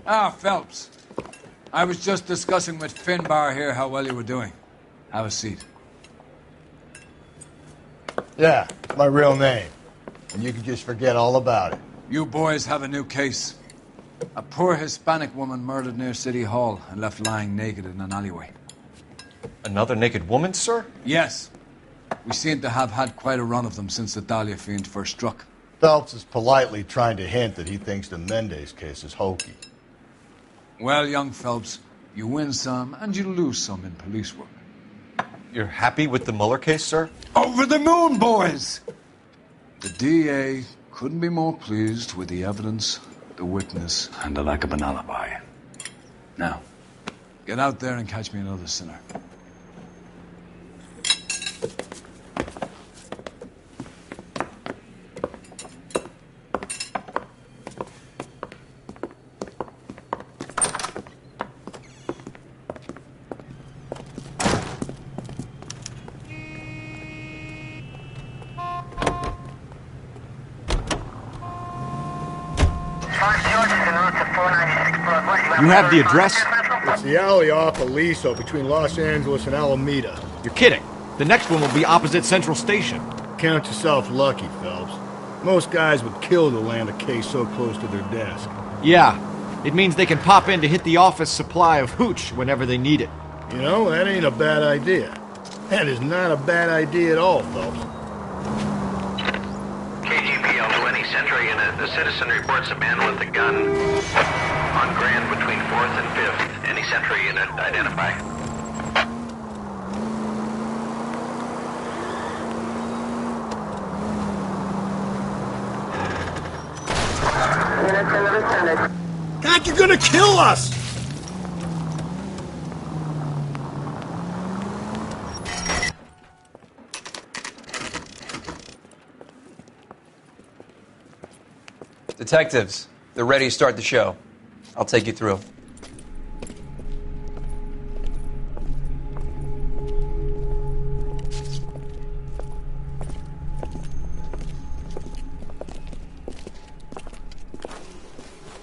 Ah, Phelps. I was just discussing with Finbar here how well you were doing. Have a seat. Yeah, my real name. And you can just forget all about it. You boys have a new case. A poor Hispanic woman murdered near City Hall and left lying naked in an alleyway. Another naked woman, sir? Yes. We seem to have had quite a run of them since the Dahlia fiend first struck. Phelps is politely trying to hint that he thinks the Mendez case is hokey. Well, young Phelps, you win some and you lose some in police work. You're happy with the Mueller case, sir? Over the moon, boys! The DA couldn't be more pleased with the evidence, the witness, and the lack of an alibi. Now, get out there and catch me another sinner. You have the address? It's the alley off Aliso between Los Angeles and Alameda. You're kidding. The next one will be opposite Central Station. Count yourself lucky, Phelps. Most guys would kill to land a case so close to their desk. Yeah, it means they can pop in to hit the office supply of hooch whenever they need it. You know, that ain't a bad idea. That is not a bad idea at all, Phelps. KGPL to any Central unit. The citizen reports a man with a gun on Grand between 4th and 5th. Any Central unit, identify. God, you're gonna kill us! Detectives, they're ready to start the show. I'll take you through.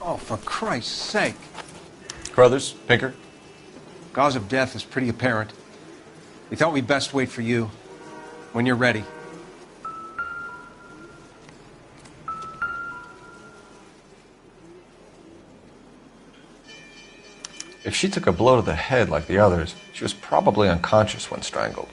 Oh, for Christ's sake. Carruthers, Pinker. Cause of death is pretty apparent. We thought we'd best wait for you. When you're ready. If she took a blow to the head like the others, she was probably unconscious when strangled.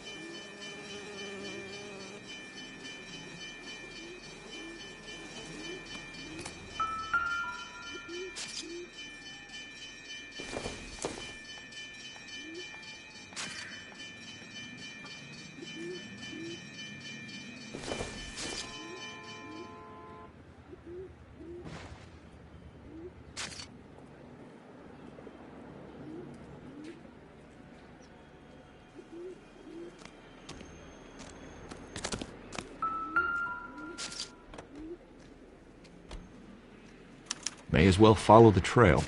May as well follow the trail.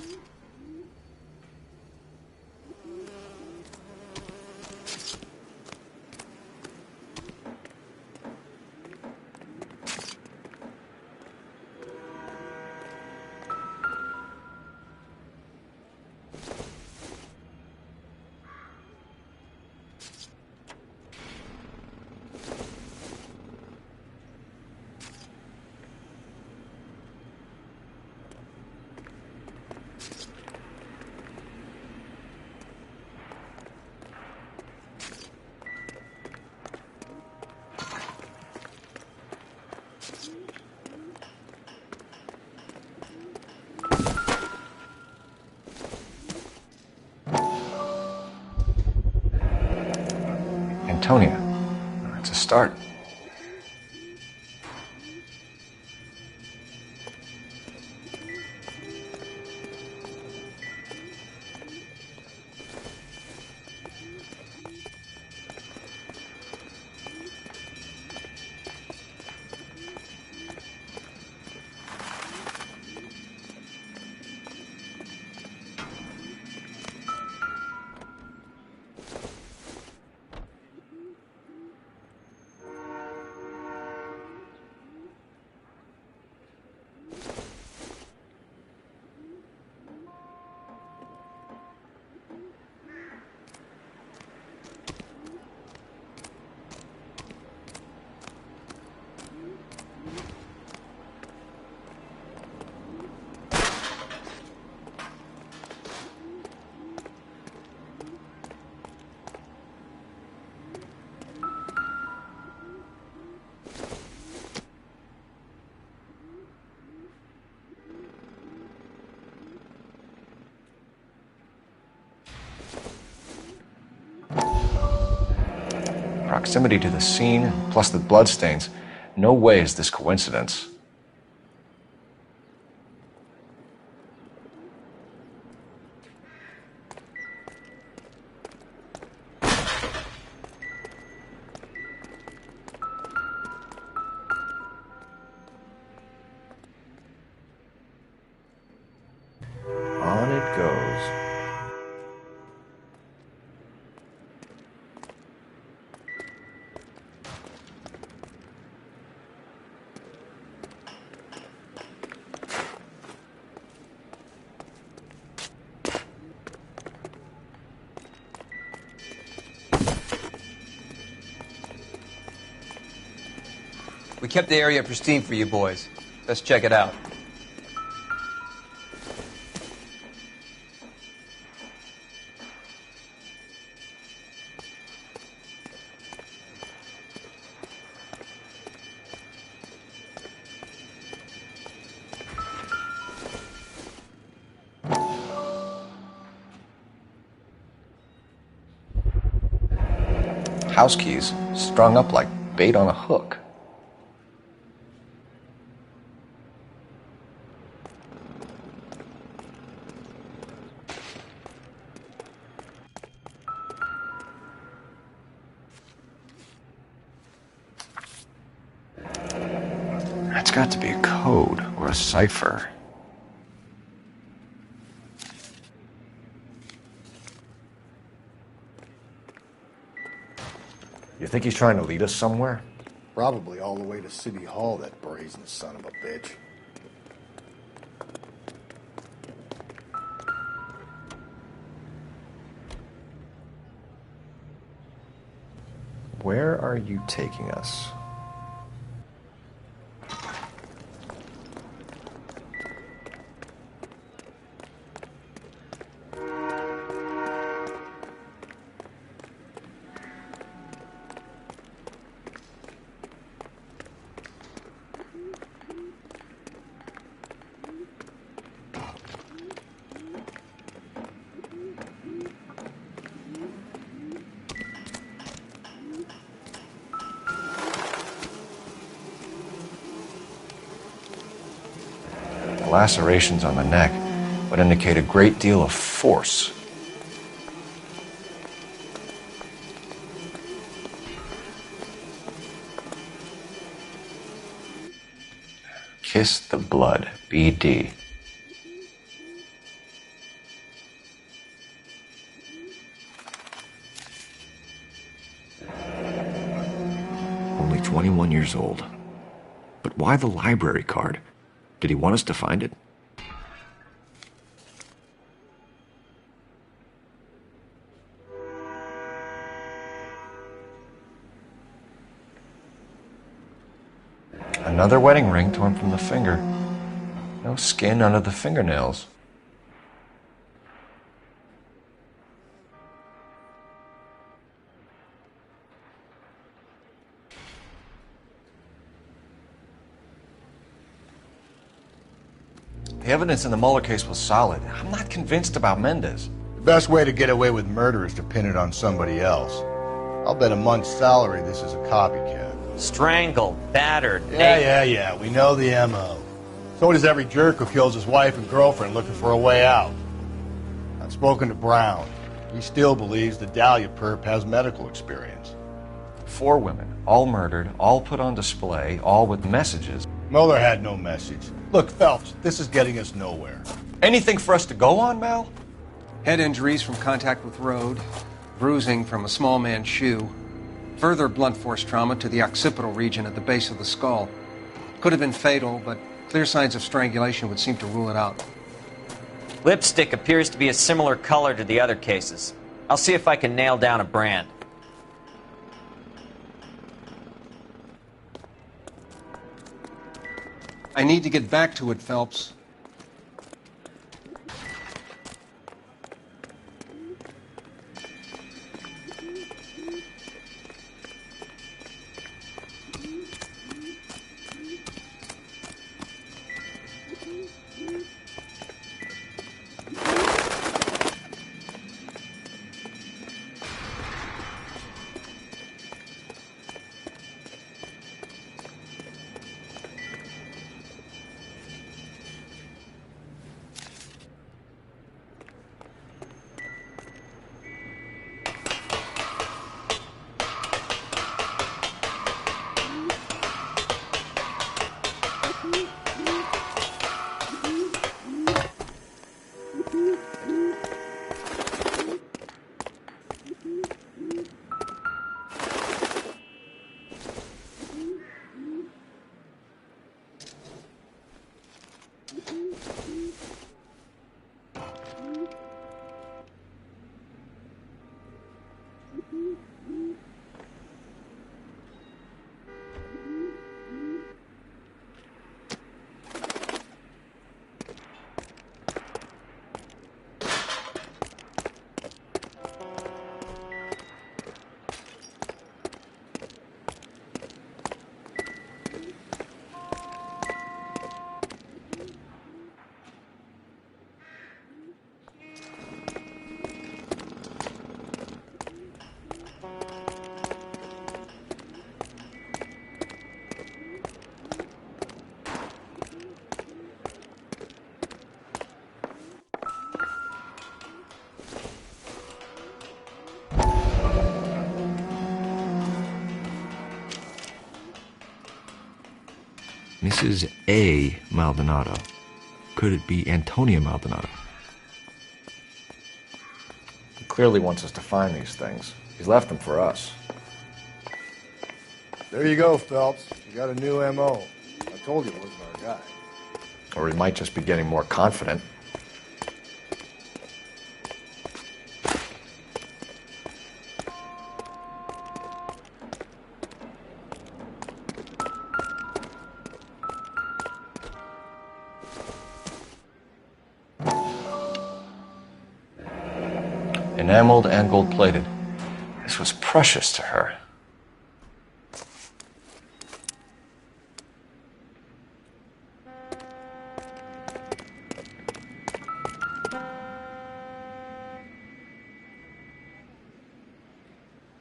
Antonia. That's a start. proximity to the scene, plus the bloodstains, no way is this coincidence. On it goes. We kept the area pristine for you boys. Let's check it out. House keys strung up like bait on a hook. That's got to be a code or a cipher. You think he's trying to lead us somewhere? Probably all the way to City Hall, that brazen son of a bitch. Where are you taking us? The lacerations on the neck would indicate a great deal of force. Kiss the blood, BD. Only 21 years old. But why the library card? Did he want us to find it? Another wedding ring torn from the finger. No skin under the fingernails. The evidence in the Mueller case was solid. I'm not convinced about Mendez. The best way to get away with murder is to pin it on somebody else. I'll bet a month's salary this is a copycat. Strangled, battered, Yeah, we know the M.O. So does every jerk who kills his wife and girlfriend looking for a way out. I've spoken to Brown. He still believes the Dahlia perp has medical experience. 4 women, all murdered, all put on display, all with messages. Mueller had no message. Look, Phelps, this is getting us nowhere. Anything for us to go on, Mal? Head injuries from contact with road, bruising from a small man's shoe, further blunt force trauma to the occipital region at the base of the skull. Could have been fatal, but clear signs of strangulation would seem to rule it out. Lipstick appears to be a similar color to the other cases. I'll see if I can nail down a brand. I need to get back to it, Phelps. Mrs. A. Maldonado. Could it be Antonia Maldonado? He clearly wants us to find these things. He's left them for us. There you go, Phelps. You got a new M.O. I told you it wasn't our guy. Or he might just be getting more confident. Enameled and gold-plated. This was precious to her.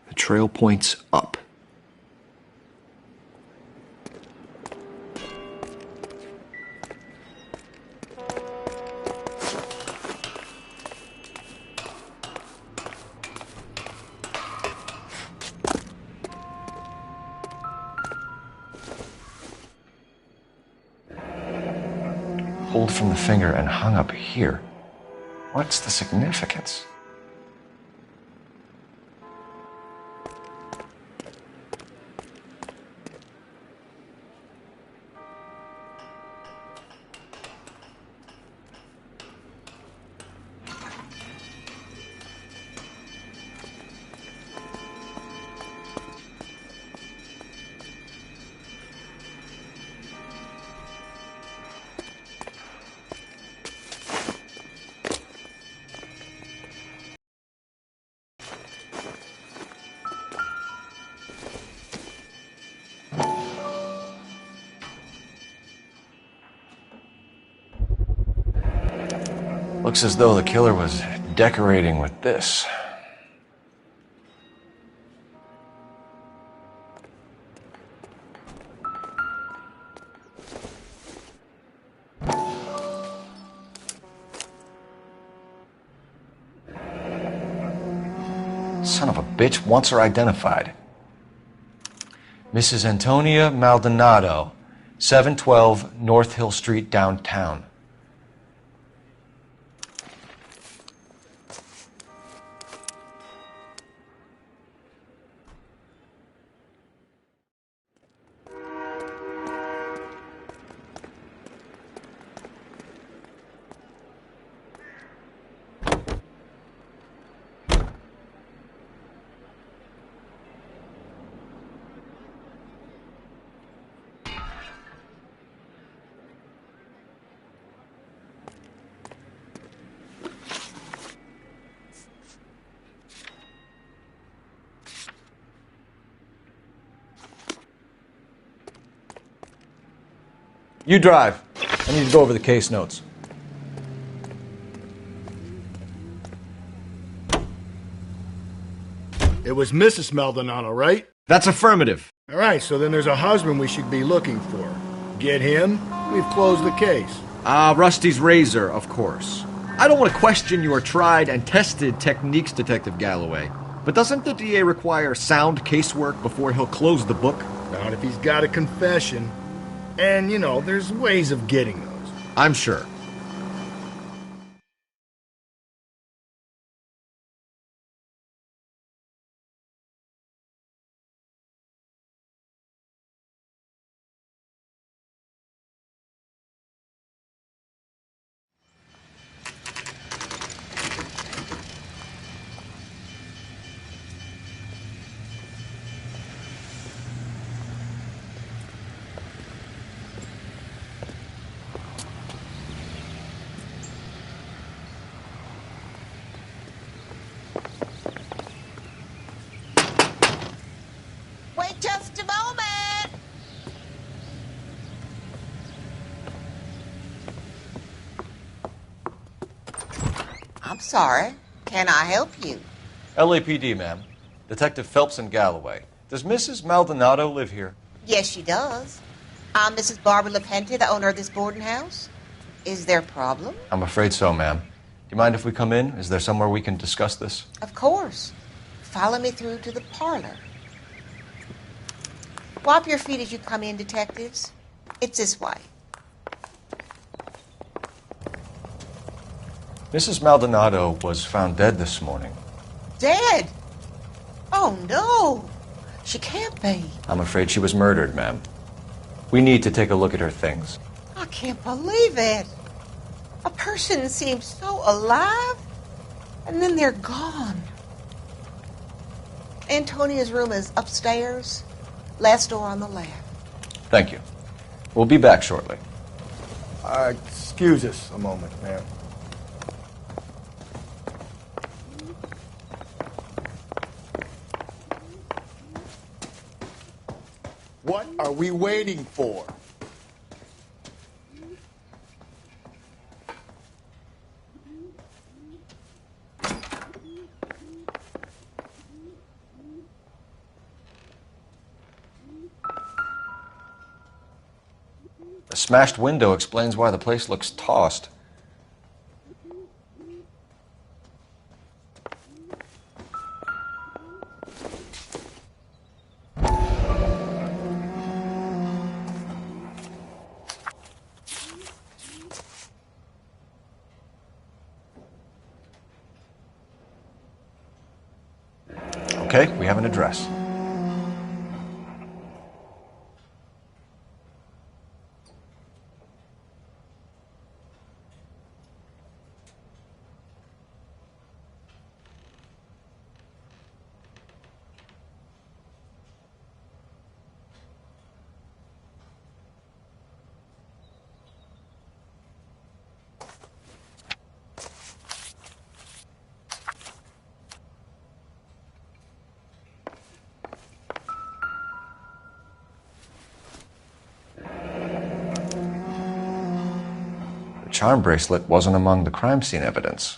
The trail points up. Pulled from the finger and hung up here. What's the significance? Looks as though the killer was decorating with this. Son of a bitch wants her identified. Mrs. Antonia Maldonado, 712 North Hill Street, downtown. You drive. I need to go over the case notes. It was Mrs. Maldonado, right? That's affirmative. All right, so then there's a husband we should be looking for. Get him, we've closed the case. Rusty's razor, of course. I don't want to question your tried and tested techniques, Detective Galloway. But doesn't the DA require sound casework before he'll close the book? Not if he's got a confession. And, you know, there's ways of getting those. I'm sure. Just a moment. I'm sorry. Can I help you? LAPD, ma'am. Detective Phelps and Galloway. Does Mrs. Maldonado live here? Yes, she does. I'm Mrs. Barbara LaPente, the owner of this boarding house. Is there a problem? I'm afraid so, ma'am. Do you mind if we come in? Is there somewhere we can discuss this? Of course. Follow me through to the parlor. Wipe your feet as you come in, detectives. It's this way. Mrs. Maldonado was found dead this morning. Dead? Oh, no. She can't be. I'm afraid she was murdered, ma'am. We need to take a look at her things. I can't believe it. A person seems so alive, and then they're gone. Antonia's room is upstairs, last door on the left. Thank you. We'll be back shortly. Excuse us a moment, ma'am. What are we waiting for? The smashed window explains why the place looks tossed. Okay, we have an address. The charm bracelet wasn't among the crime scene evidence.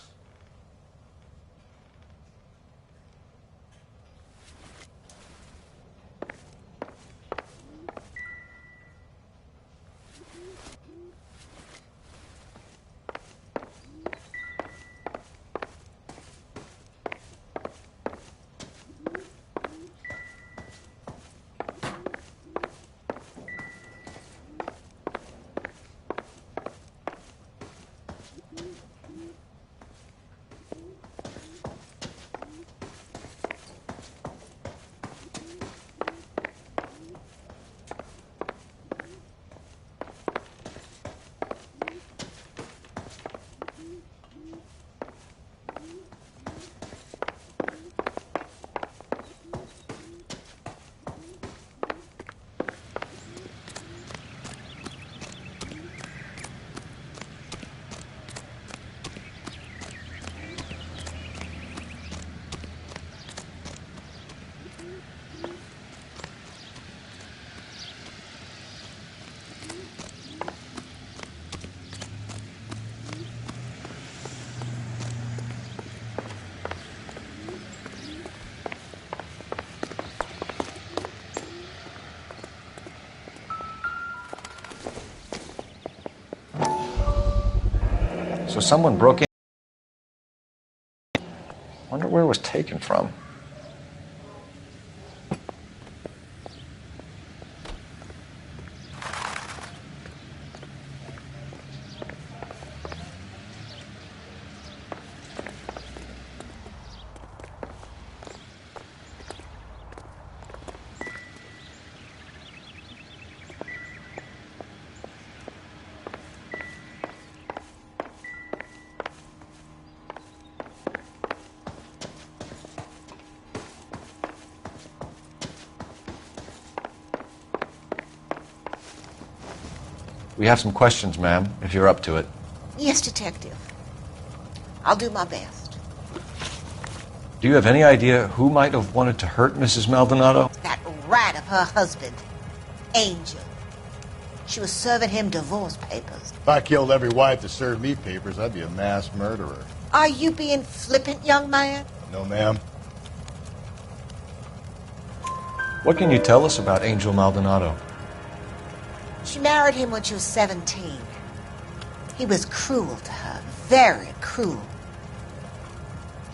So someone broke in. Wonder where it was taken from. We have some questions, ma'am, if you're up to it. Yes, Detective. I'll do my best. Do you have any idea who might have wanted to hurt Mrs. Maldonado? That rat of her husband, Angel. She was serving him divorce papers. If I killed every wife that served me papers, I'd be a mass murderer. Are you being flippant, young man? No, ma'am. What can you tell us about Angel Maldonado? She married him when she was 17. He was cruel to her, very cruel.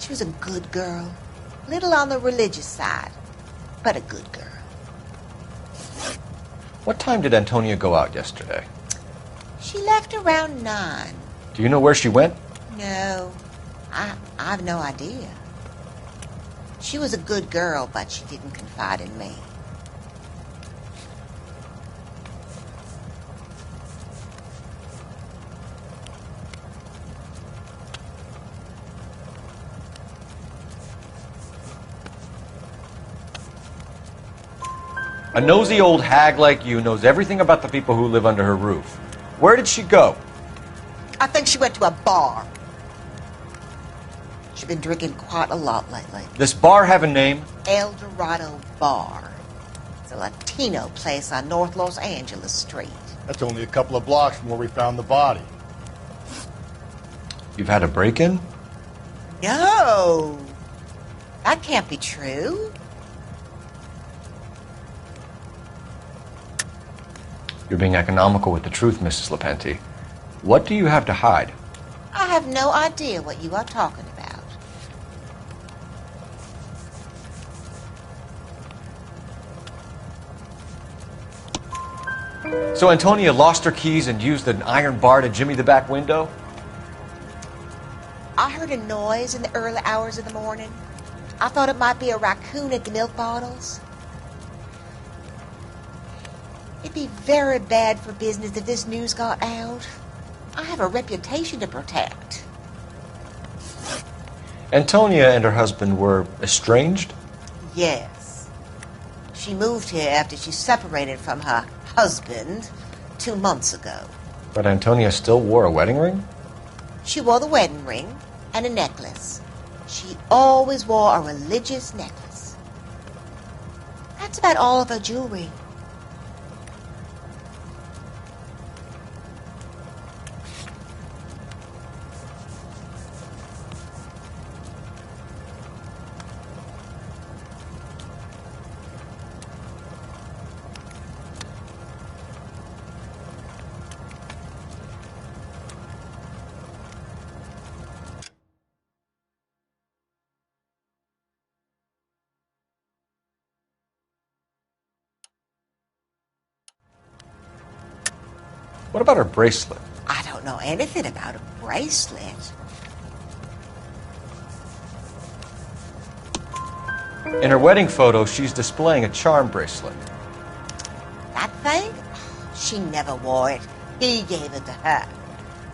She was a good girl, little on the religious side, but a good girl. What time did Antonia go out yesterday? She left around 9. Do you know where she went? No, I've no idea. She was a good girl, but she didn't confide in me. A nosy old hag like you knows everything about the people who live under her roof. Where did she go? I think she went to a bar. She's been drinking quite a lot lately. This bar have a name? El Dorado Bar. It's a Latino place on North Los Angeles Street. That's only a couple of blocks from where we found the body. You've had a break-in? No, that can't be true. You're being economical with the truth, Mrs. Lepenti. What do you have to hide? I have no idea what you are talking about. So Antonia lost her keys and used an iron bar to jimmy the back window? I heard a noise in the early hours of the morning. I thought it might be a raccoon at the milk bottles. It'd be very bad for business if this news got out. I have a reputation to protect. Antonia and her husband were estranged? Yes. She moved here after she separated from her husband 2 months ago. But Antonia still wore a wedding ring? She wore the wedding ring and a necklace. She always wore a religious necklace. That's about all of her jewelry. What about her bracelet? I don't know anything about a bracelet. In her wedding photo, she's displaying a charm bracelet. That thing? She never wore it. He gave it to her.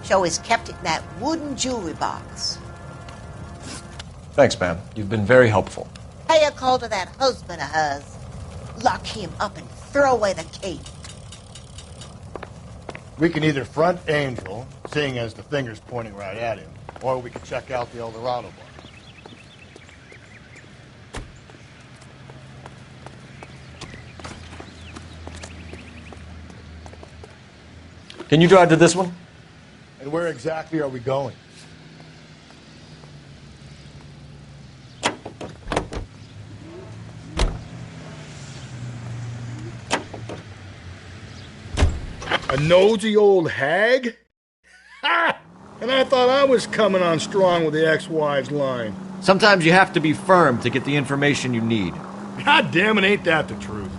She always kept it in that wooden jewelry box. Thanks, ma'am. You've been very helpful. Pay a call to that husband of hers. Lock him up and throw away the key. We can either front Angel, seeing as the finger's pointing right at him, or we can check out the El Dorado bar. Can you drive to this one? And where exactly are we going? A nosy old hag? Ha! And I thought I was coming on strong with the ex-wives line. Sometimes you have to be firm to get the information you need. God damn it, ain't that the truth?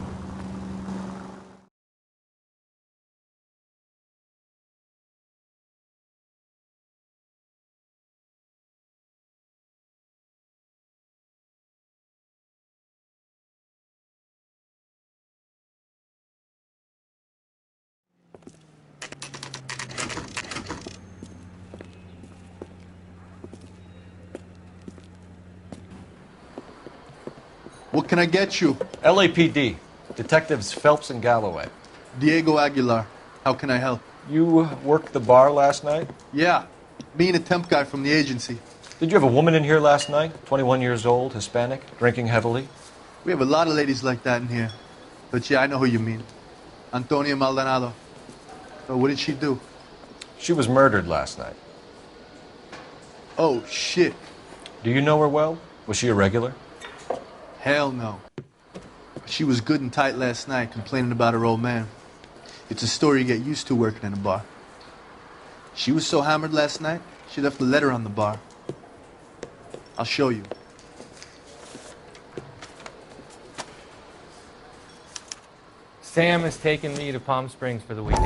What can I get you? LAPD. Detectives Phelps and Galloway. Diego Aguilar. How can I help? You worked the bar last night? Yeah. Me and a temp guy from the agency. Did you have a woman in here last night? 21 years old, Hispanic, drinking heavily? We have a lot of ladies like that in here. But yeah, I know who you mean. Antonia Maldonado. So what did she do? She was murdered last night. Oh, shit. Do you know her well? Was she a regular? Hell no. She was good and tight last night, complaining about her old man. It's a story you get used to working in a bar. She was so hammered last night, she left a letter on the bar. I'll show you. Sam has taken me to Palm Springs for the weekend.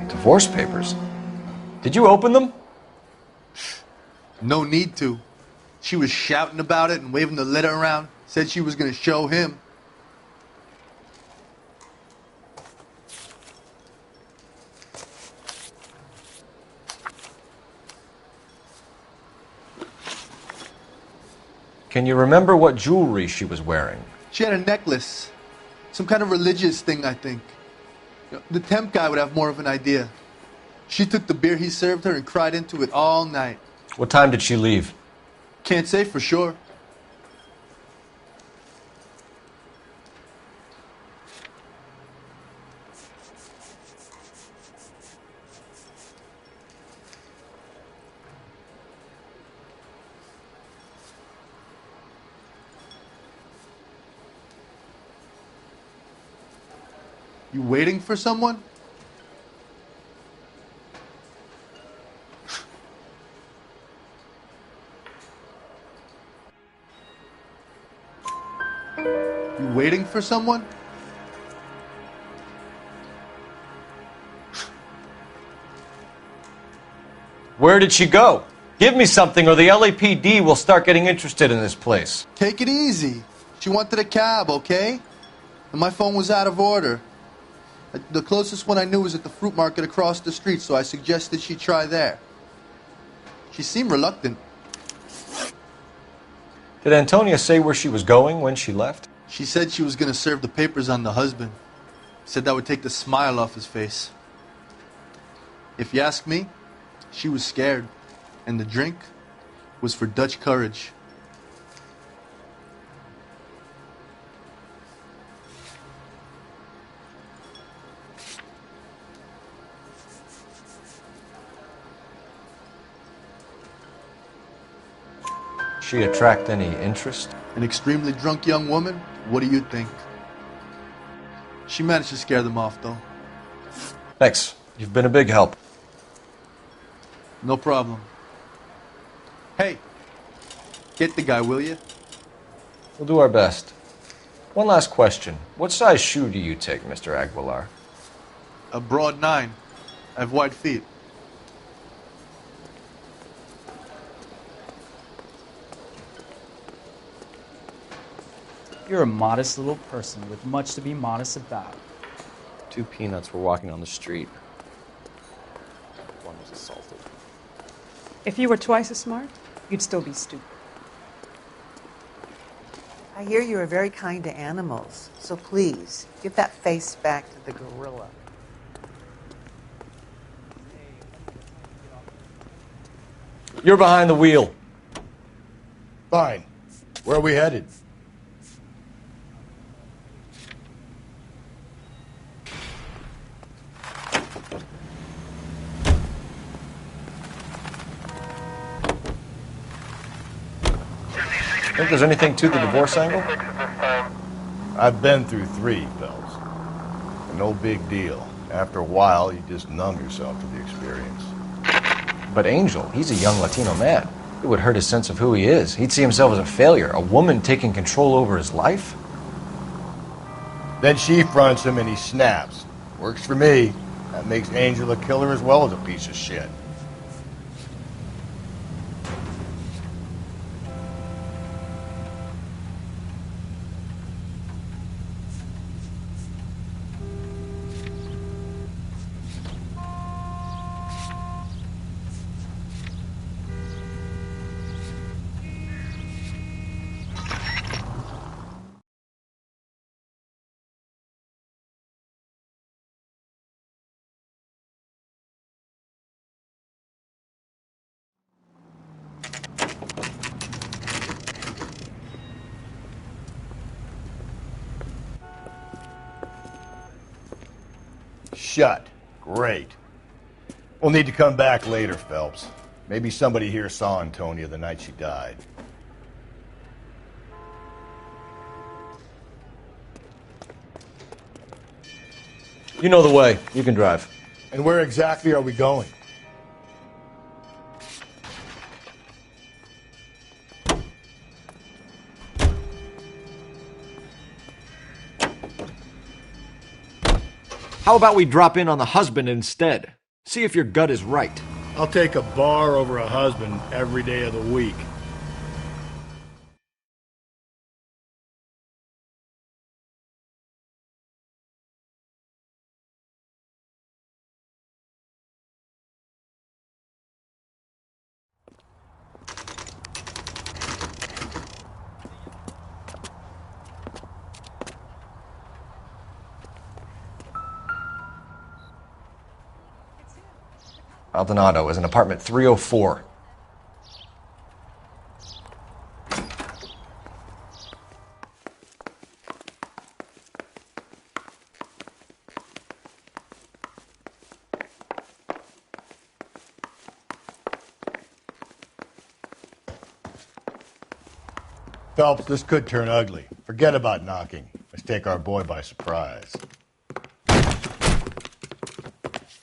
Divorce papers? Did you open them? No need to. She was shouting about it and waving the letter around. Said she was going to show him. Can you remember what jewelry she was wearing? She had a necklace. Some kind of religious thing, I think. The temp guy would have more of an idea. She took the beer he served her and cried into it all night. What time did she leave? Can't say for sure. You waiting for someone? You waiting for someone? Where did she go? Give me something or the LAPD will start getting interested in this place. Take it easy. She wanted a cab, okay? And my phone was out of order. The closest one I knew was at the fruit market across the street, so I suggested she try there. She seemed reluctant. Did Antonia say where she was going when she left? She said she was going to serve the papers on the husband. Said that would take the smile off his face. If you ask me, she was scared. And the drink was for Dutch courage. She attract any interest? An extremely drunk young woman? What do you think? She managed to scare them off, though. Thanks. You've been a big help. No problem. Hey, get the guy, will you? We'll do our best. One last question. What size shoe do you take, Mr. Aguilar? A broad 9. I have wide feet. You're a modest little person with much to be modest about. 2 peanuts were walking on the street. One was assaulted. If you were twice as smart, you'd still be stupid. I hear you are very kind to animals, so please, give that face back to the gorilla. You're behind the wheel. Fine. Where are we headed? Think there's anything to the divorce angle? I've been through 3, Phelps. No big deal. After a while, you just numb yourself to the experience. But Angel, he's a young Latino man. It would hurt his sense of who he is. He'd see himself as a failure. A woman taking control over his life? Then she fronts him and he snaps. Works for me. That makes Angel a killer as well as a piece of shit. Shut. Great. We'll need to come back later, Phelps. Maybe somebody here saw Antonia the night she died. You know the way. You can drive. And where exactly are we going? How about we drop in on the husband instead? See if your gut is right. I'll take a bar over a husband every day of the week. Maldonado is in apartment 304. Phelps, this could turn ugly. Forget about knocking. Let's take our boy by surprise.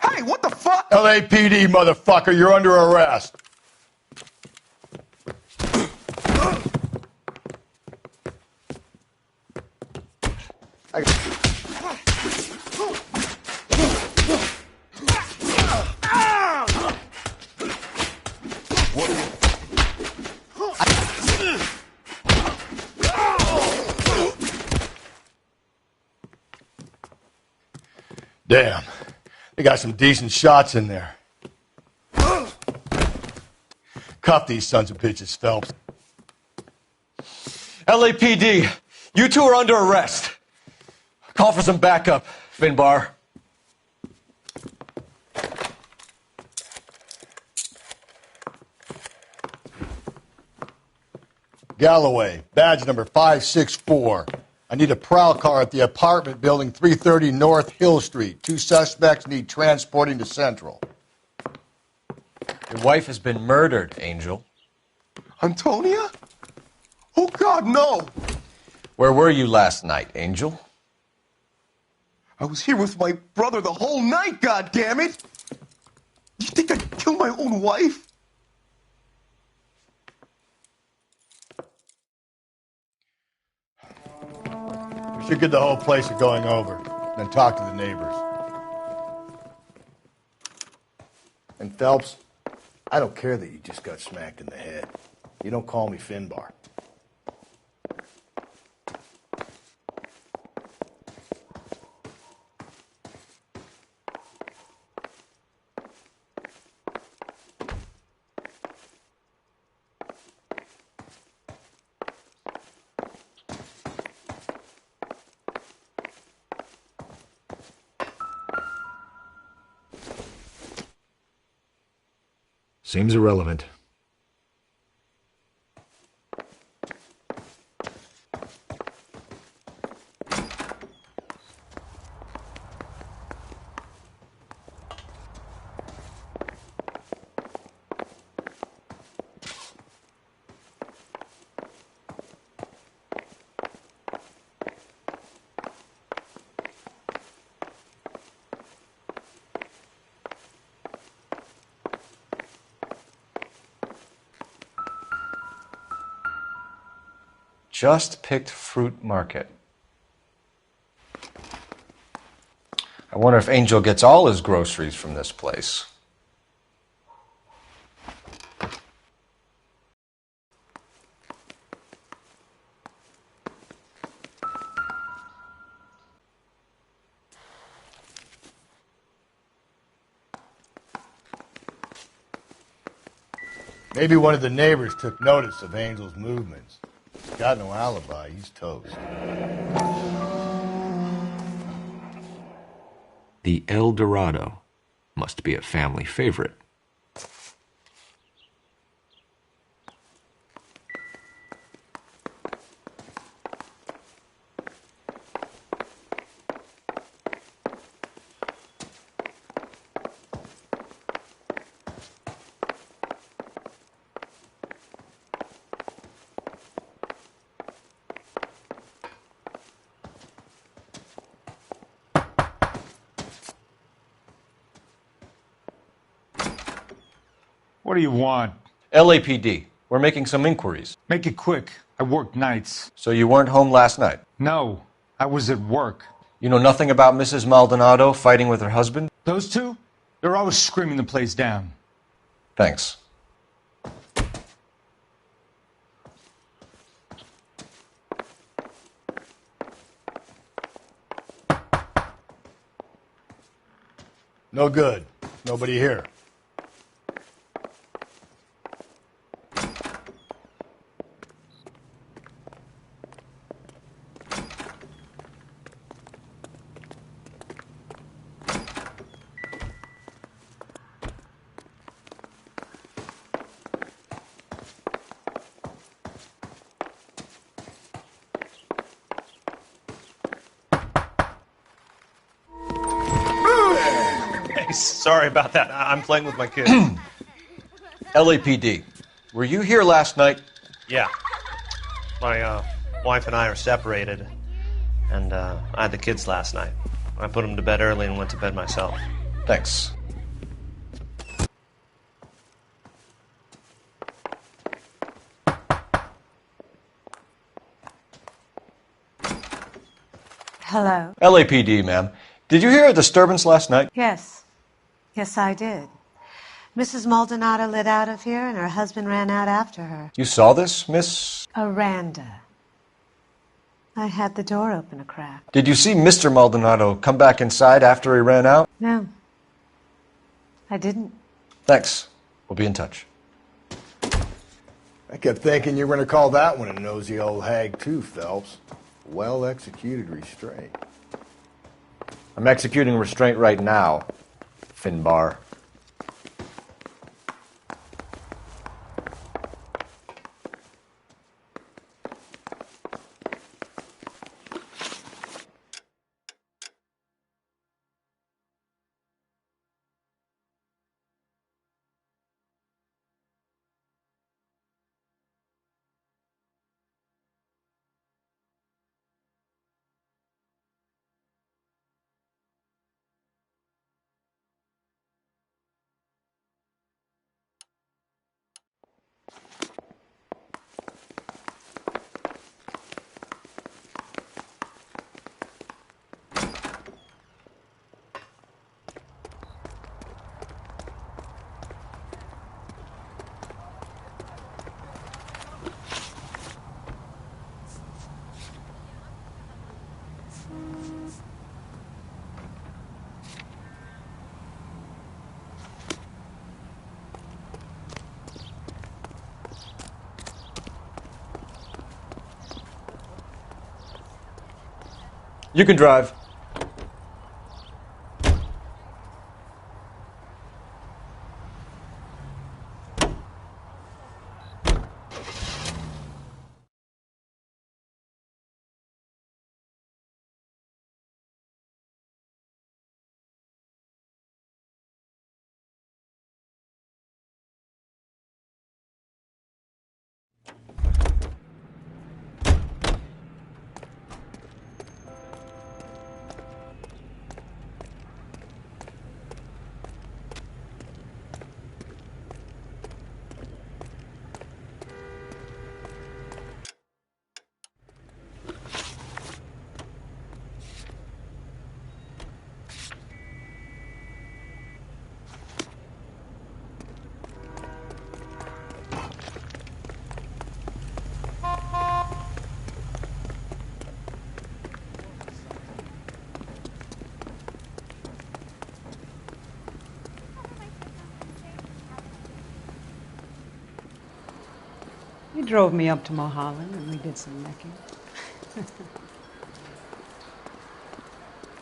Hey, what the fuck? LAPD, motherfucker, you're under arrest. Damn. They got some decent shots in there. Cuff these sons of bitches, Phelps. LAPD, you two are under arrest. Call for some backup, Finbar. Galloway, badge number 564. I need a prowl car at the apartment building 330 North Hill Street. 2 suspects need transporting to Central. Your wife has been murdered, Angel. Antonia? Oh, God, no. Where were you last night, Angel? I was here with my brother the whole night, goddammit! You think I'd kill my own wife? We should get the whole place a going over, then talk to the neighbors. And Phelps, I don't care that you just got smacked in the head. You don't call me Finbar. Seems irrelevant. Just picked fruit market. I wonder if Angel gets all his groceries from this place. Maybe one of the neighbors took notice of Angel's movements. He's got no alibi. He's toast. The El Dorado must be a family favorite. What do you want? LAPD. We're making some inquiries. Make it quick. I work nights. So you weren't home last night? No, I was at work. You know nothing about Mrs. Maldonado fighting with her husband? Those two? They're always screaming the place down. Thanks. No good. Nobody here. Sorry about that. I'm playing with my kids. LAPD, were you here last night? Yeah. My wife and I are separated, and I had the kids last night. I put them to bed early and went to bed myself. Thanks. Hello? LAPD, ma'am. Did you hear a disturbance last night? Yes. Yes, I did. Mrs. Maldonado lit out of here, and her husband ran out after her. You saw this, Miss? Aranda. I had the door open a crack. Did you see Mr. Maldonado come back inside after he ran out? No. I didn't. Thanks. We'll be in touch. I kept thinking you were going to call that one a nosy old hag too, Phelps. Well-executed restraint. I'm executing restraint right now, Finbar. You can drive. He drove me up to Mulholland and we did some necking.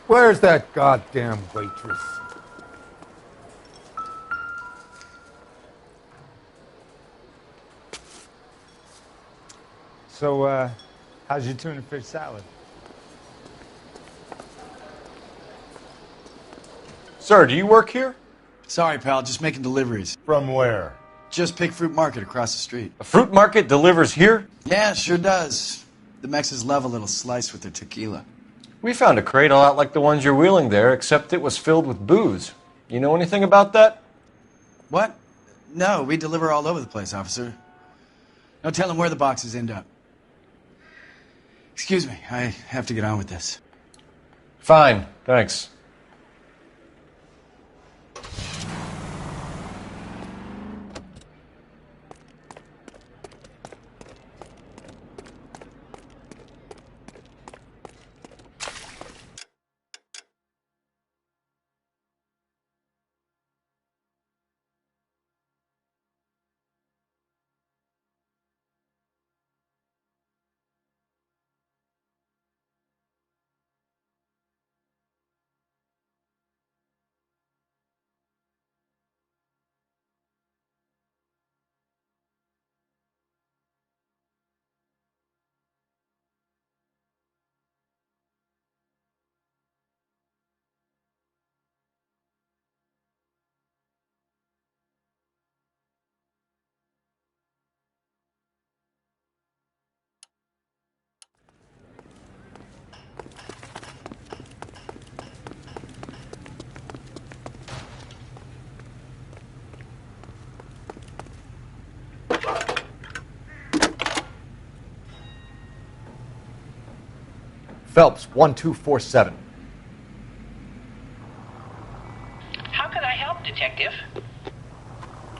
Where's that goddamn waitress? So, how's your tuna fish salad? Sir, do you work here? Sorry, pal, just making deliveries. From where? Just Pig Fruit Market across the street. A fruit market delivers here? Yeah, sure does. The Mexes love a little slice with their tequila. We found a crate a lot like the ones you're wheeling there, except it was filled with booze. You know anything about that? What? No, we deliver all over the place, officer. No telling where the boxes end up. Excuse me, I have to get on with this. Fine, thanks. Phelps, 1247. How can I help, Detective?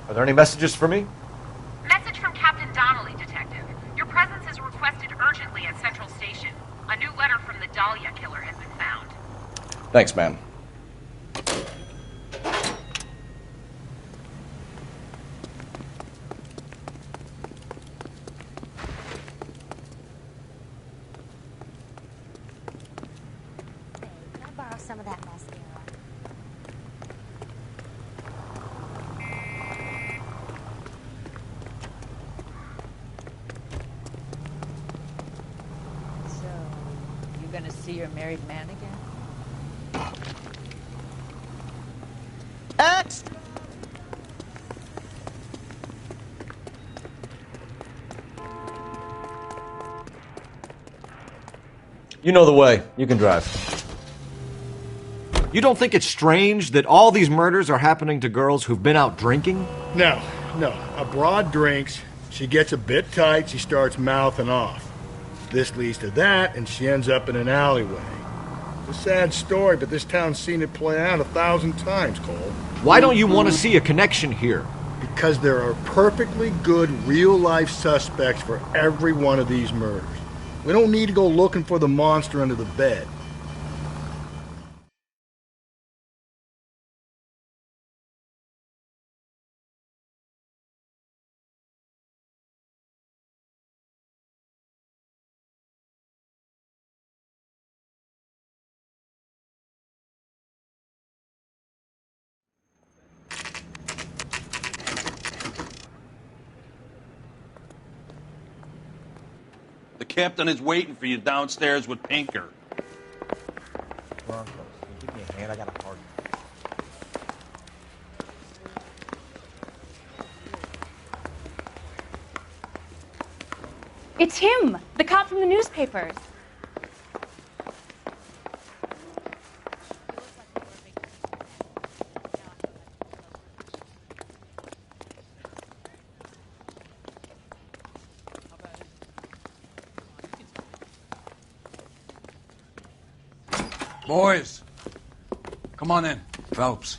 Are there any messages for me? Message from Captain Donnelly, Detective. Your presence is requested urgently at Central Station. A new letter from the Dahlia killer has been found. Thanks, ma'am. Can I borrow some of that mascara? So, you gonna see your married man again? Extra! You know the way. You can drive. You don't think it's strange that all these murders are happening to girls who've been out drinking? No. A broad drinks, she gets a bit tight, she starts mouthing off. This leads to that, and she ends up in an alleyway. It's a sad story, but this town's seen it play out 1,000 times, Cole. Why don't you want to see a connection here? Because there are perfectly good real-life suspects for every one of these murders. We don't need to go looking for the monster under the bed. The captain is waiting for you downstairs with Pinker. Broncos, give me a hand. I got a party. It's him, the cop from the newspapers. Boys, come on in. Phelps,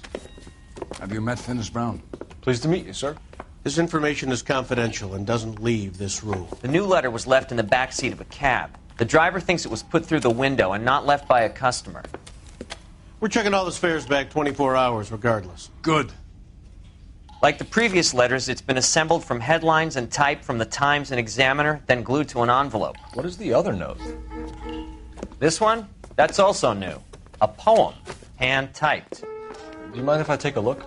have you met Finis Brown? Pleased to meet you, sir. This information is confidential and doesn't leave this room. The new letter was left in the back seat of a cab. The driver thinks it was put through the window and not left by a customer. We're checking all the fares back 24 hours regardless. Good. Like the previous letters, it's been assembled from headlines and typed from the Times and Examiner, then glued to an envelope. What is the other note? This one? That's also new. A poem, hand-typed. Do you mind if I take a look?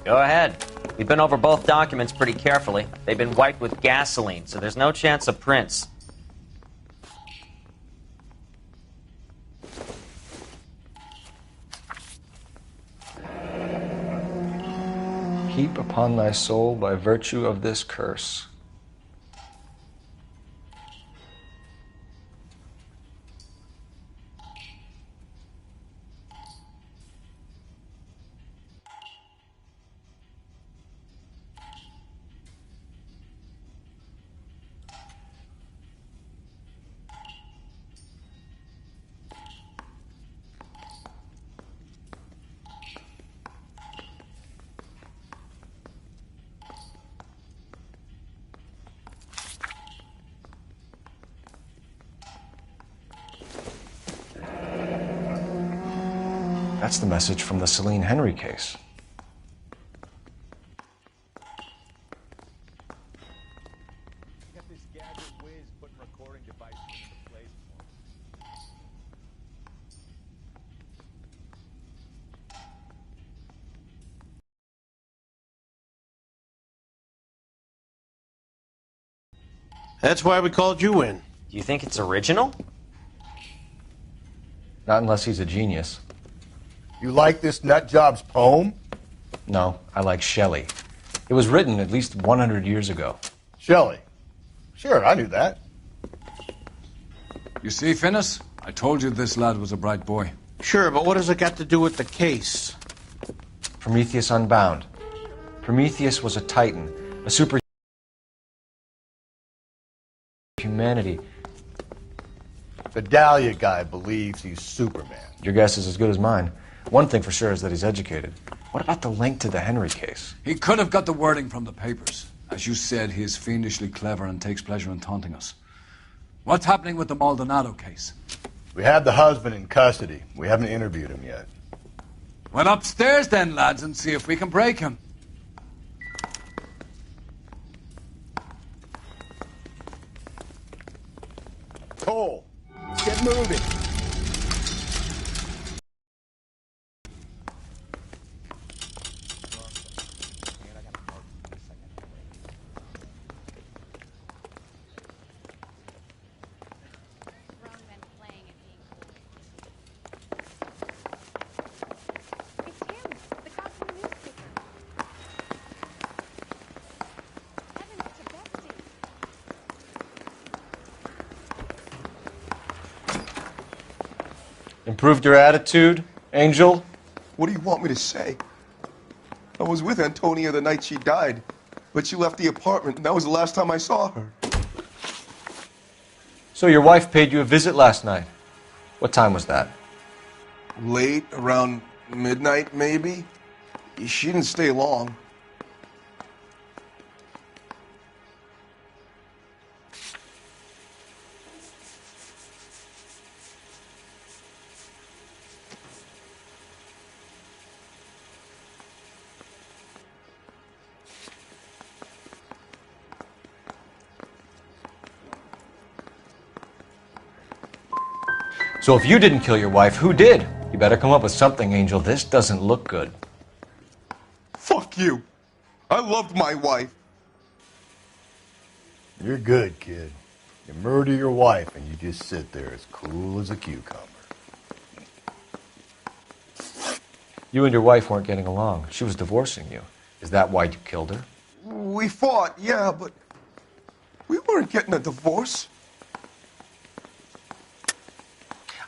Go ahead. We've been over both documents pretty carefully. They've been wiped with gasoline, so there's no chance of prints. Heap upon thy soul by virtue of this curse. That's the message from the Celine Henry case. That's why we called you in. Do you think it's original? Not unless he's a genius. You like this nut job's poem? No, I like Shelley. It was written at least 100 years ago. Shelley? Sure, I knew that. You see, Finnis? I told you this lad was a bright boy. Sure, but what has it got to do with the case? Prometheus Unbound. Prometheus was a titan, a super humanity. The Dahlia guy believes he's Superman. Your guess is as good as mine. One thing for sure is that he's educated. What about the link to the Henry case? He could have got the wording from the papers. As you said, he is fiendishly clever and takes pleasure in taunting us. What's happening with the Maldonado case? We have the husband in custody. We haven't interviewed him yet. Well, upstairs then, lads, and see if we can break him. Cole, get moving. Improved your attitude, Angel? What do you want me to say? I was with Antonia the night she died, but she left the apartment, and that was the last time I saw her. So your wife paid you a visit last night. What time was that? Late, around midnight, maybe? She didn't stay long. So if you didn't kill your wife, who did? You better come up with something, Angel. This doesn't look good. Fuck you. I loved my wife. You're good, kid. You murder your wife and you just sit there as cool as a cucumber. You and your wife weren't getting along. She was divorcing you. Is that why you killed her? We fought, yeah, but we weren't getting a divorce.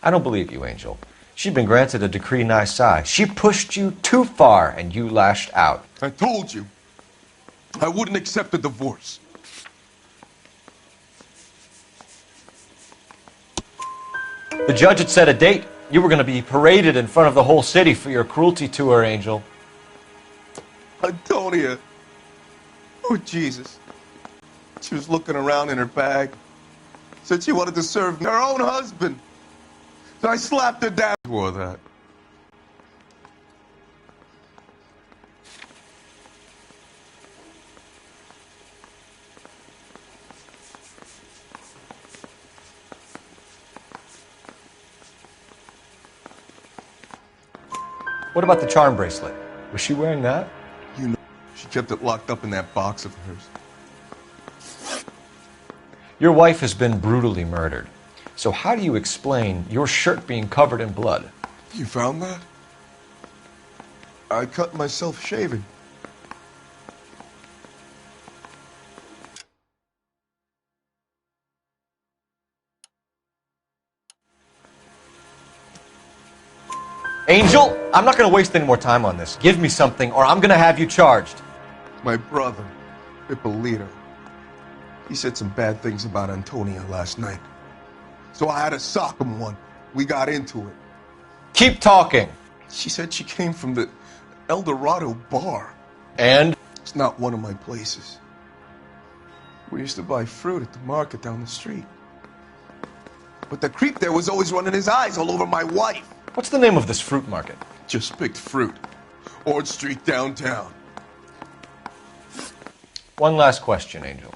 I don't believe you, Angel. She'd been granted a decree nisi. She pushed you too far, and you lashed out. I told you. I wouldn't accept a divorce. The judge had set a date. You were going to be paraded in front of the whole city for your cruelty to her, Angel. Antonia. Oh, Jesus. She was looking around in her bag. Said she wanted to serve her own husband. So I slapped her down for that. What about the charm bracelet? Was she wearing that? You know, she kept it locked up in that box of hers. Your wife has been brutally murdered. So how do you explain your shirt being covered in blood? You found that? I cut myself shaving. Angel, I'm not going to waste any more time on this. Give me something or I'm going to have you charged. My brother, Ippolito, he said some bad things about Antonia last night. So I had to sock him one. We got into it. Keep talking. She said she came from the El Dorado bar. And? It's not one of my places. We used to buy fruit at the market down the street. But the creep there was always running his eyes all over my wife. What's the name of this fruit market? Just picked fruit. Ord Street downtown. One last question, Angel.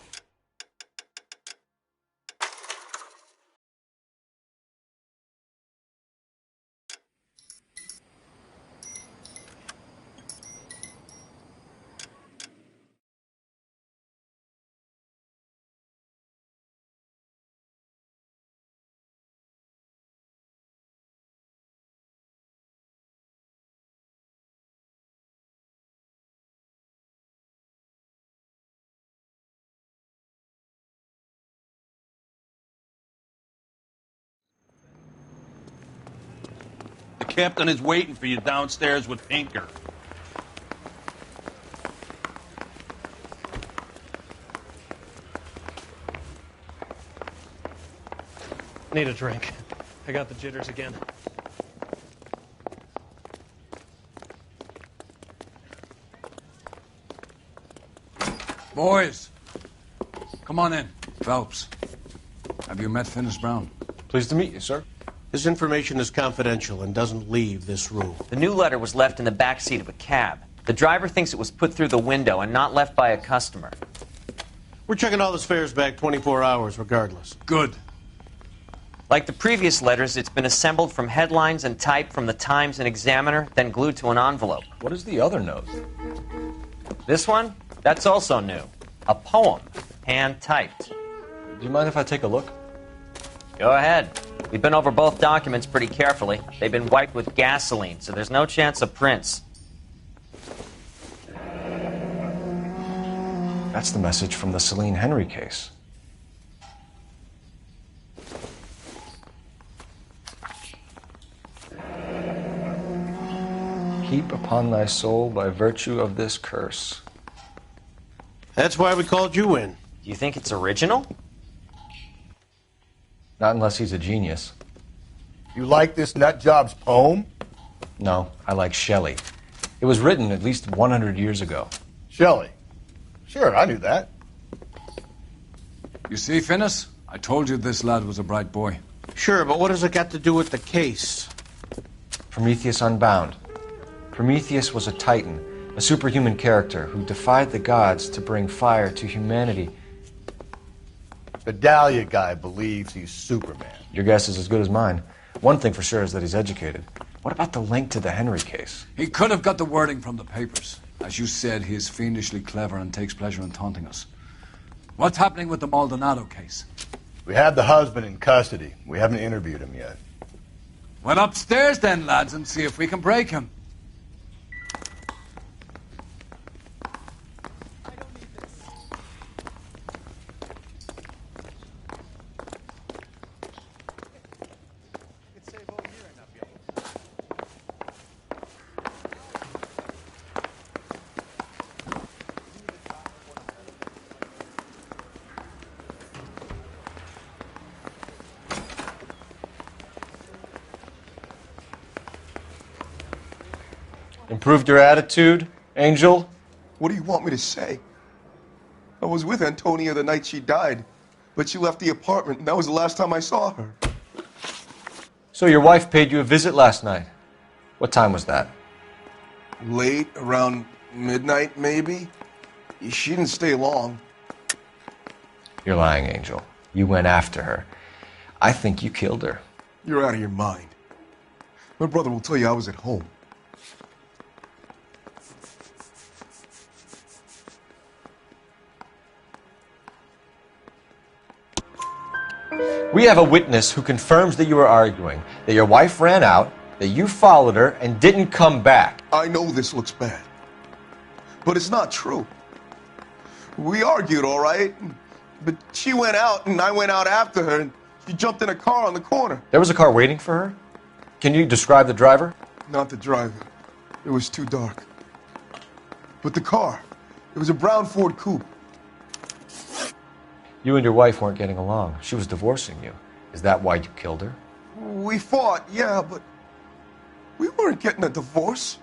The captain is waiting for you downstairs with Pinker. Need a drink. I got the jitters again. Boys, come on in. Phelps, have you met Finis Brown? Pleased to meet you, sir. This information is confidential and doesn't leave this room. The new letter was left in the back seat of a cab. The driver thinks it was put through the window and not left by a customer. We're checking all his fares back 24 hours regardless. Good. Like the previous letters, it's been assembled from headlines and typed from the Times and Examiner, then glued to an envelope. What is the other note? This one? That's also new. A poem, hand-typed. Do you mind if I take a look? Go ahead. We've been over both documents pretty carefully. They've been wiped with gasoline, so there's no chance of prints. That's the message from the Celine Henry case. Heap upon thy soul by virtue of this curse. That's why we called you in. Do you think it's original? Not unless he's a genius. You like this nutjob's poem? No, I like Shelley. It was written at least 100 years ago. Shelley? Sure, I knew that. You see, Finis? I told you this lad was a bright boy. Sure, but what has it got to do with the case? Prometheus Unbound. Prometheus was a titan, a superhuman character who defied the gods to bring fire to humanity. The Dahlia guy believes he's Superman. Your guess is as good as mine. One thing for sure is that he's educated. What about the link to the Henry case? He could have got the wording from the papers. As you said, he is fiendishly clever and takes pleasure in taunting us. What's happening with the Maldonado case? We have the husband in custody. We haven't interviewed him yet. Well, upstairs then, lads, and see if we can break him. Improved your attitude, Angel? What do you want me to say? I was with Antonia the night she died, but she left the apartment, and that was the last time I saw her. So your wife paid you a visit last night. What time was that? Late, around midnight, maybe? She didn't stay long. You're lying, Angel. You went after her. I think you killed her. You're out of your mind. My brother will tell you I was at home. We have a witness who confirms that you were arguing, that your wife ran out, that you followed her, and didn't come back. I know this looks bad, but it's not true. We argued, all right, but she went out, and I went out after her, and she jumped in a car on the corner. There was a car waiting for her? Can you describe the driver? Not the driver. It was too dark. But the car, it was a brown Ford coupe. You and your wife weren't getting along. She was divorcing you. Is that why you killed her? We fought, yeah, but we weren't getting a divorce.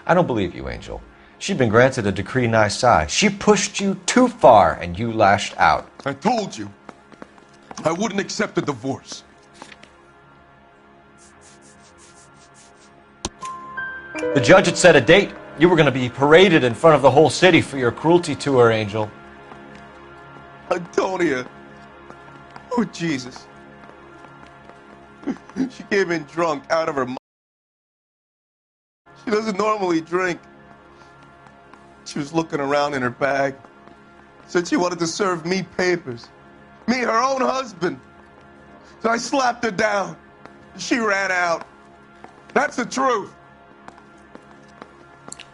I don't believe you, Angel. She'd been granted a decree nisi. She pushed you too far, and you lashed out. I told you, I wouldn't accept a divorce. The judge had set a date. You were going to be paraded in front of the whole city for your cruelty to her, Angel. Antonia. Oh, Jesus. She came in drunk, out of her mind. She doesn't normally drink. She was looking around in her bag. Said she wanted to serve me papers. Me, her own husband. So I slapped her down. She ran out. That's the truth.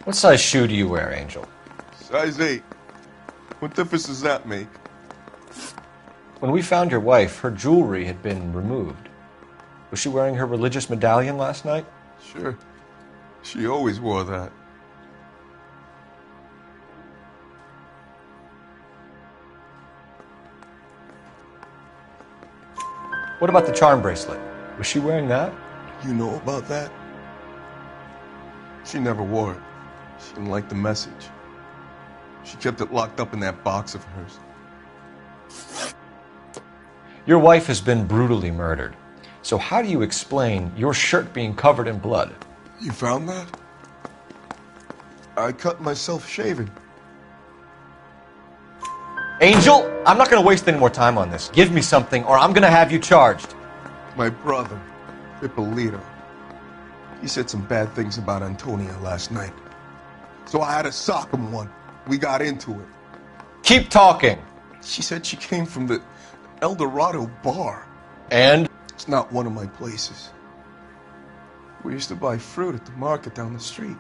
What size shoe do you wear, Angel? Size 8. What difference does that make? When we found your wife, her jewelry had been removed. Was she wearing her religious medallion last night? Sure. She always wore that. What about the charm bracelet? Was she wearing that? You know about that? She never wore it. She didn't like the message. She kept it locked up in that box of hers. Your wife has been brutally murdered. So how do you explain your shirt being covered in blood? You found that? I cut myself shaving. Angel, I'm not going to waste any more time on this. Give me something or I'm going to have you charged. My brother, Ippolito, he said some bad things about Antonia last night. So I had to sock him one. We got into it. Keep talking. She said she came from the El Dorado bar. And? It's not one of my places. We used to buy fruit at the market down the street.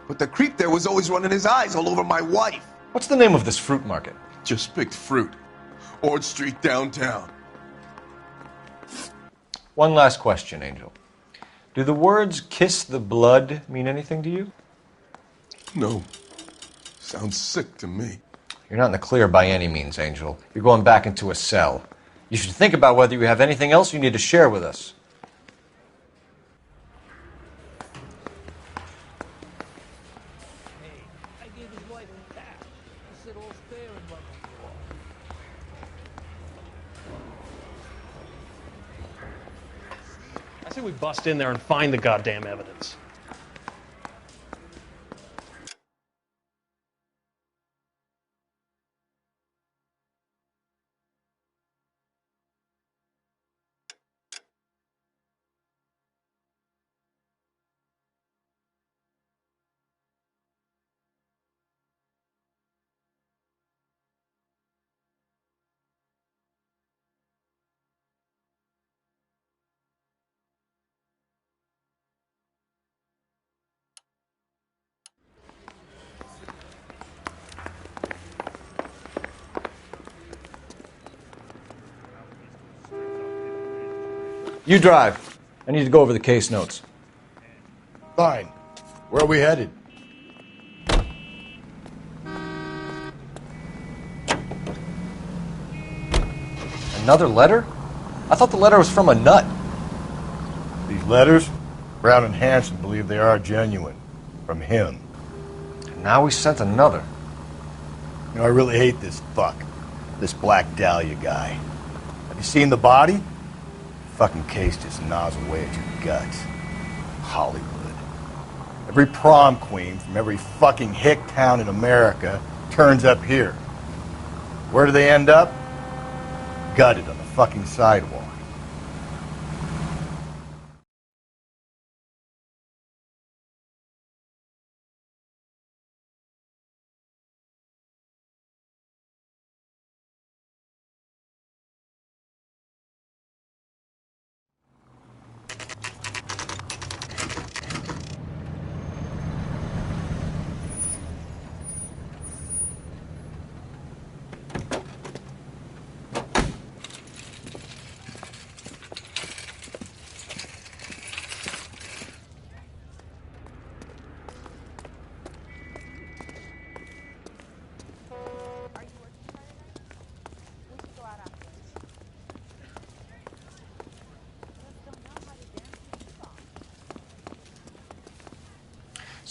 But the creep there was always running his eyes all over my wife. What's the name of this fruit market? Just picked fruit. Ord Street downtown. One last question, Angel. Do the words kiss the blood mean anything to you? No. Sounds sick to me. You're not in the clear by any means, Angel. You're going back into a cell. You should think about whether you have anything else you need to share with us. I say we bust in there and find the goddamn evidence. You drive. I need to go over the case notes. Fine. Where are we headed? Another letter? I thought the letter was from a nut. These letters? Brown and Hanson believe they are genuine. From him. And now we sent another. You know, I really hate this fuck. This Black Dahlia guy. Have you seen the body? Fucking case just gnaws away at your guts. Hollywood. Every prom queen from every fucking hick town in America turns up here. Where do they end up? Gutted on the fucking sidewalk.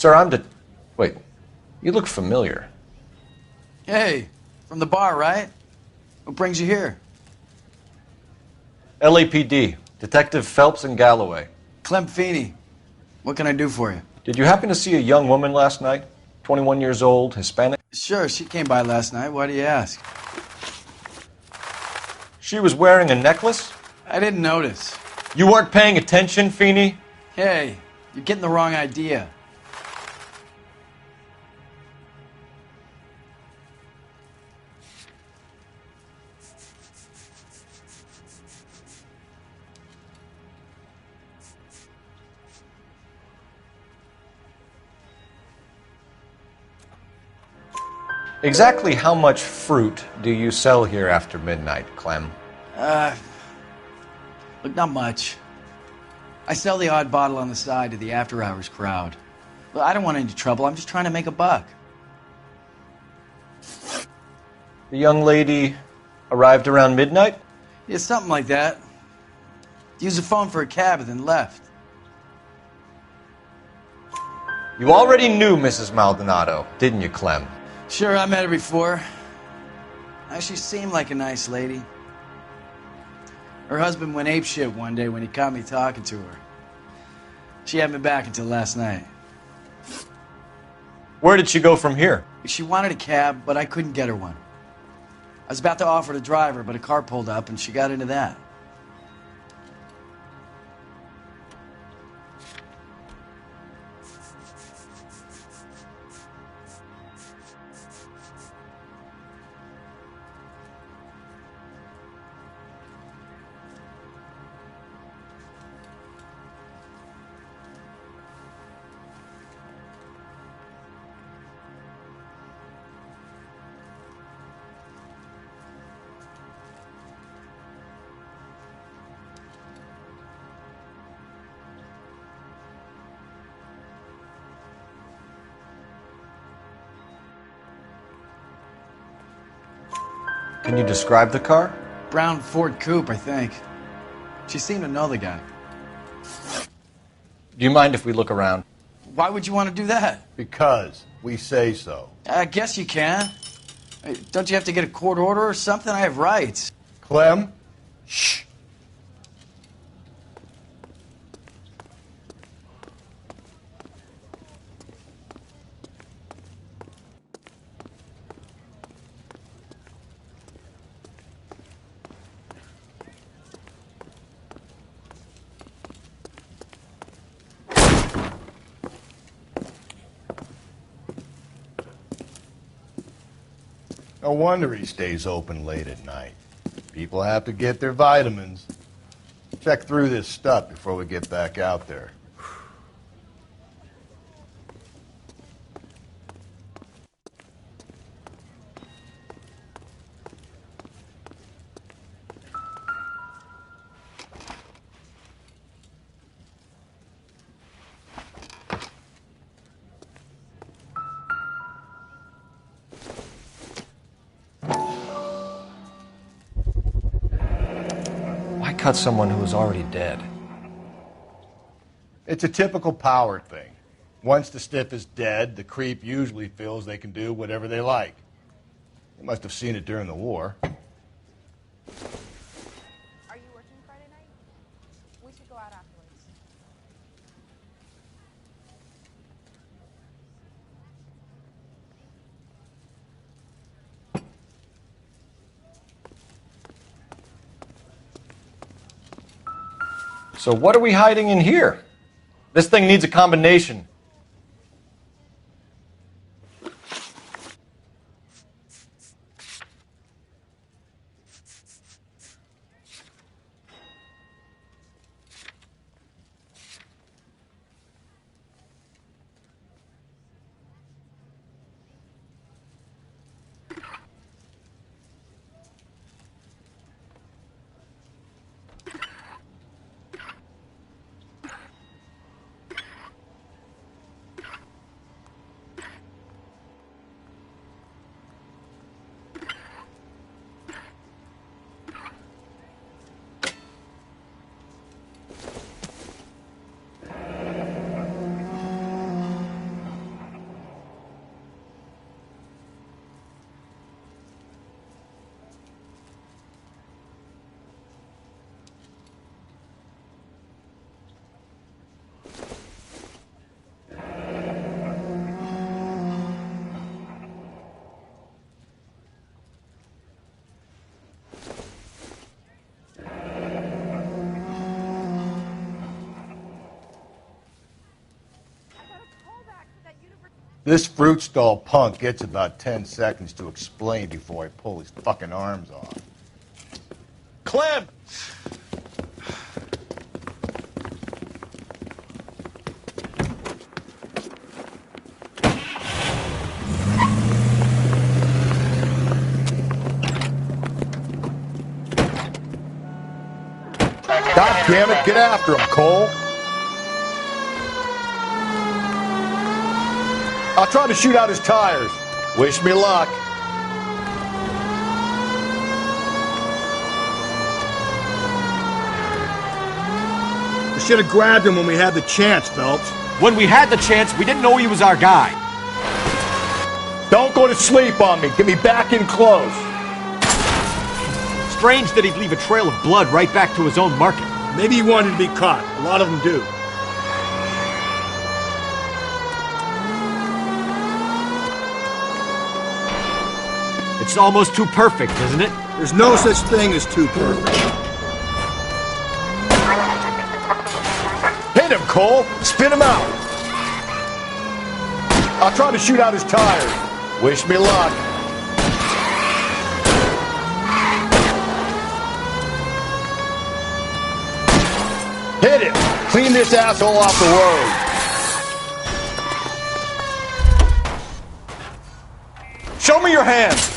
Sir, Wait, you look familiar. Hey, from the bar, right? What brings you here? LAPD, Detective Phelps and Galloway. Clem Feeney. What can I do for you? Did you happen to see a young woman last night? 21 years old, Hispanic? Sure, she came by last night. Why do you ask? She was wearing a necklace? I didn't notice. You weren't paying attention, Feeney? Hey, you're getting the wrong idea. Exactly how much fruit do you sell here after midnight, Clem? Look, not much. I sell the odd bottle on the side to the after-hours crowd. Well, I don't want any trouble. I'm just trying to make a buck. The young lady arrived around midnight? Yeah, something like that. Used the phone for a cab and then left. You already knew Mrs. Maldonado, didn't you, Clem? Sure, I met her before. She seemed like a nice lady. Her husband went apeshit one day when he caught me talking to her. She had me back until last night. Where did she go from here? She wanted a cab, but I couldn't get her one. I was about to offer to drive her, but a car pulled up and she got into that. Can you describe the car? Brown Ford Coupe, I think. She seemed to know the guy. Do you mind if we look around? Why would you want to do that? Because we say so. I guess you can. Hey, don't you have to get a court order or something? I have rights. Clem? Shh. No wonder he stays open late at night. People have to get their vitamins. Check through this stuff before we get back out there. Cut someone who was already dead. It's a typical power thing. Once the stiff is dead, the creep usually feels they can do whatever they like. They must have seen it during the war. Are you working Friday night? We should go out afterwards. So what are we hiding in here? This thing needs a combination. This fruit stall punk gets about 10 seconds to explain before I pull his fucking arms off. Clem! God damn it, get after him, Cole. I'll try to shoot out his tires. Wish me luck. We should have grabbed him when we had the chance, Phelps. When we had the chance, we didn't know he was our guy. Don't go to sleep on me. Get me back in close. Strange that he'd leave a trail of blood right back to his own market. Maybe he wanted to be caught. A lot of them do. It's almost too perfect, isn't it? There's no such thing as too perfect. Hit him, Cole. Spin him out. I'll try to shoot out his tires. Wish me luck. Hit him. Clean this asshole off the road. Show me your hands.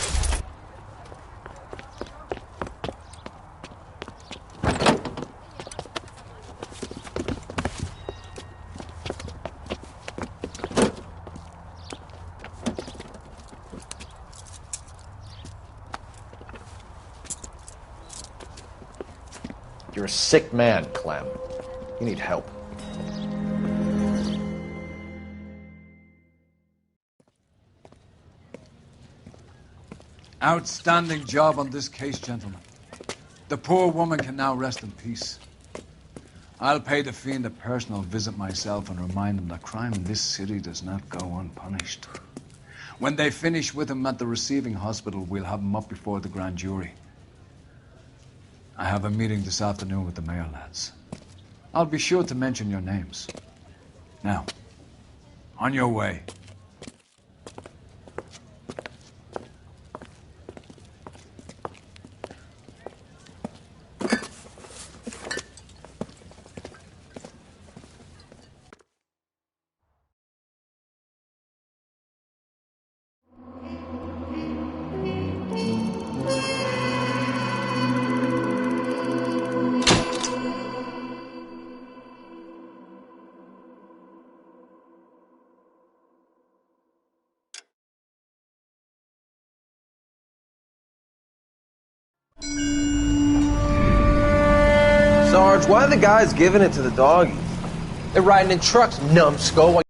You're a sick man, Clem. You need help. Outstanding job on this case, gentlemen. The poor woman can now rest in peace. I'll pay the fiend a personal visit myself and remind him that crime in this city does not go unpunished. When they finish with him at the receiving hospital, we'll have him up before the grand jury. I have a meeting this afternoon with the mayor, lads. I'll be sure to mention your names. Now, on your way. Sarge, why are the guys giving it to the doggies? They're riding in trucks, numbskull.